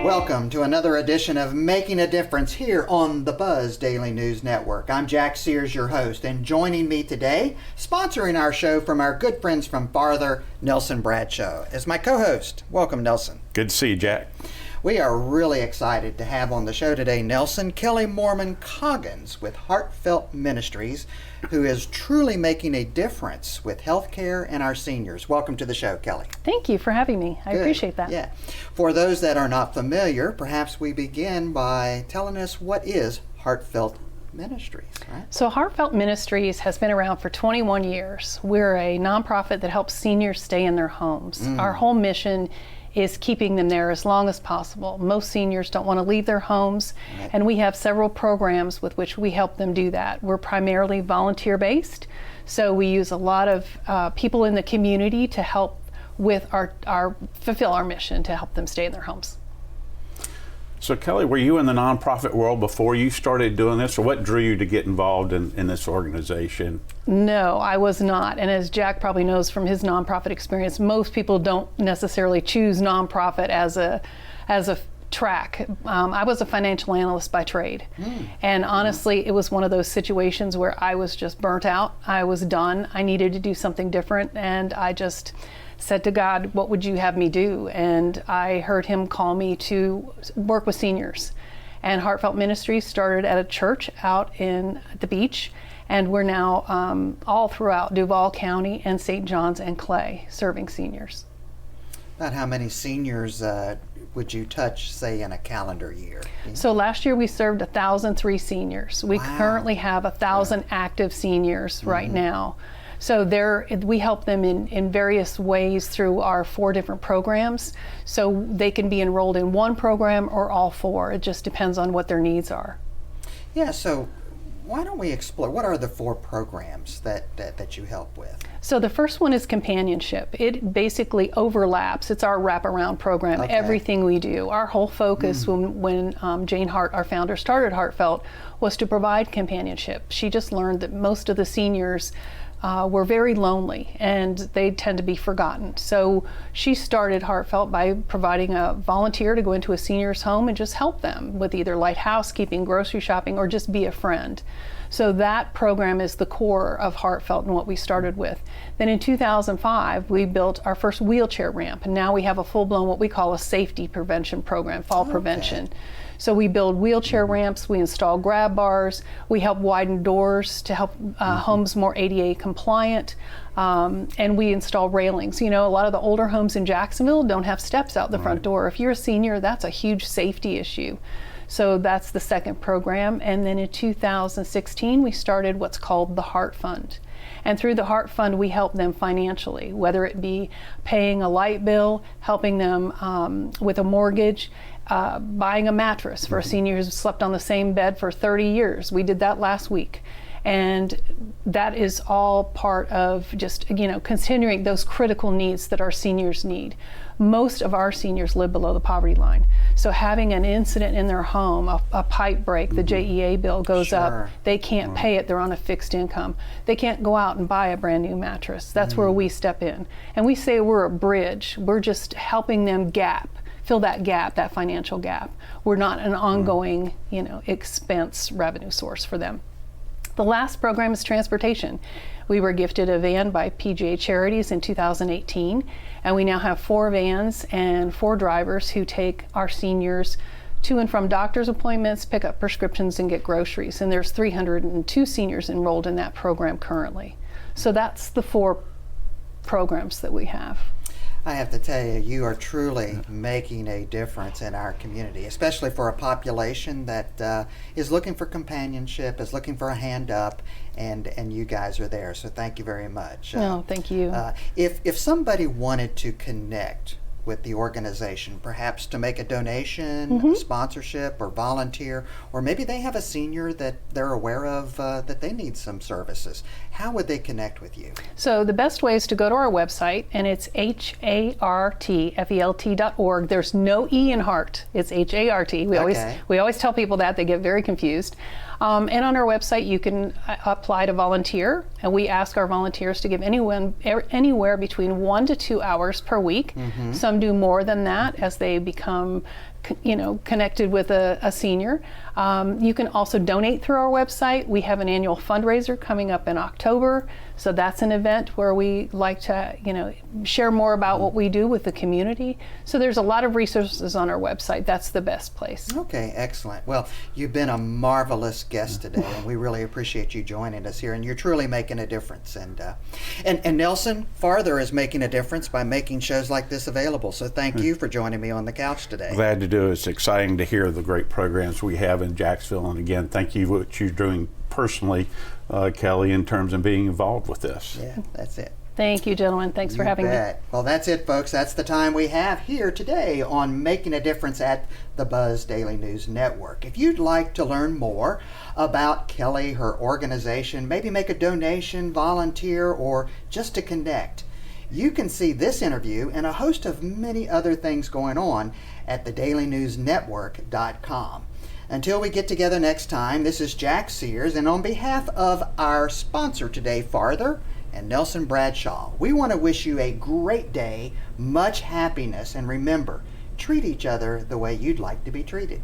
Welcome to another edition of Making a Difference here on the Buzz Daily News Network. I'm Jack Sears, your host, and joining me today, sponsoring our show from our good friends from farther, Nelson Bradshaw, is my co-host. Welcome, Nelson. Good to see you, Jack. We are really excited to have on the show today Nelson Kelly Moorman Coggins with Heartfelt Ministries, who is truly making a difference with healthcare and our seniors. Welcome to the show, Kelly. Thank you for having me. I appreciate that. Yeah. For those that are not familiar, perhaps we begin by telling us what is Heartfelt Ministries, right? So Heartfelt Ministries has been around for 21 years. We're a nonprofit that helps seniors stay in their homes. Our whole mission is keeping them there as long as possible. Most seniors don't want to leave their homes, and we have several programs with which we help them do that. We're primarily volunteer-based, so we use a lot of people in the community to help with our fulfill our mission to help them stay in their homes. So Kelly, were you in the nonprofit world before you started doing this, or what drew you to get involved in this organization? No, I was not. And as Jack probably knows from his nonprofit experience, most people don't necessarily choose nonprofit as a track. I was a financial analyst by trade. And honestly, it was one of those situations where I was just burnt out. I was done. I needed to do something different. And I just said to God, what would you have me do? And I heard him call me to work with seniors. And Heartfelt Ministries started at a church out in the beach. And we're now all throughout Duval County and St. John's and Clay serving seniors. About how many seniors would you touch, say, in a calendar year? So last year we served 1,003 seniors. We currently have 1,000 active seniors right now. So we help them in various ways through our 4 different programs. So they can be enrolled in one program or all 4. It just depends on what their needs are. Yeah, so why don't we explore, what are the 4 programs that you help with? So the first one is companionship. It basically overlaps. It's our wraparound program, everything we do. Our whole focus when Jane Hart, our founder, started Heartfelt was to provide companionship. She just learned that most of the seniors were very lonely and they tend to be forgotten. So she started Heartfelt by providing a volunteer to go into a senior's home and just help them with either light housekeeping, grocery shopping, or just be a friend. So that program is the core of Heartfelt and what we started with. Then in 2005, we built our first wheelchair ramp, and now we have a full-blown what we call a safety prevention program, fall prevention. So we build wheelchair ramps, we install grab bars, we help widen doors to help homes more ADA compliant, and we install railings. You know, a lot of the older homes in Jacksonville don't have steps out the front door. If you're a senior, that's a huge safety issue. So that's the second program. And then in 2016, we started what's called the Heart Fund. And through the Heart Fund, we help them financially, whether it be paying a light bill, helping them with a mortgage, buying a mattress for a senior who's slept on the same bed for 30 years. We did that last week. And that is all part of just, continuing those critical needs that our seniors need. Most of our seniors live below the poverty line. So having an incident in their home, a pipe break, the JEA bill goes up, they can't pay it, they're on a fixed income. They can't go out and buy a brand new mattress. That's where we step in. And we say we're a bridge. We're just helping them fill that gap, that financial gap. We're not an ongoing, expense revenue source for them. The last program is transportation. We were gifted a van by PGA Charities in 2018, and we now have 4 vans and 4 drivers who take our seniors to and from doctor's appointments, pick up prescriptions, and get groceries. And there's 302 seniors enrolled in that program currently. So that's the 4 programs that we have. I have to tell you, you are truly making a difference in our community, especially for a population that is looking for companionship, is looking for a hand up, and you guys are there. So thank you very much. No, thank you. If somebody wanted to connect with the organization, perhaps to make a donation, a sponsorship, or volunteer, or maybe they have a senior that they're aware of that they need some services, how would they connect with you? So the best way is to go to our website, and it's hartfelt.org. There's no E in Hart. It's HART. We always tell people that. They get very confused. And on our website, you can apply to volunteer, and we ask our volunteers to give anywhere between 1 to 2 hours per week. Some do more than that as they become connected with a senior. You can also donate through our website. We have an annual fundraiser coming up in October, so that's an event where we like to share more about what we do with the community. So there's a lot of resources on our website. That's the best place. Okay, excellent. Well, you've been a marvelous guest today, and we really appreciate you joining us here, and you're truly making a difference. And Nelson Farther is making a difference by making shows like this available. So thank you for joining me on the couch today. Glad to do it. It's exciting to hear the great programs we have in Jacksonville. And again, thank you for what you're doing personally, Kelly, in terms of being involved with this. Yeah, that's it. Thank you, gentlemen. Thanks for having me. Well, that's it, folks. That's the time we have here today on Making a Difference at the Buzz Daily News Network. If you'd like to learn more about Kelly, her organization, maybe make a donation, volunteer, or just to connect, you can see this interview and a host of many other things going on at thedailynewsnetwork.com. Until we get together next time, this is Jack Sears, and on behalf of our sponsor today, Farther, and Nelson Bradshaw, we want to wish you a great day, much happiness, and remember, treat each other the way you'd like to be treated.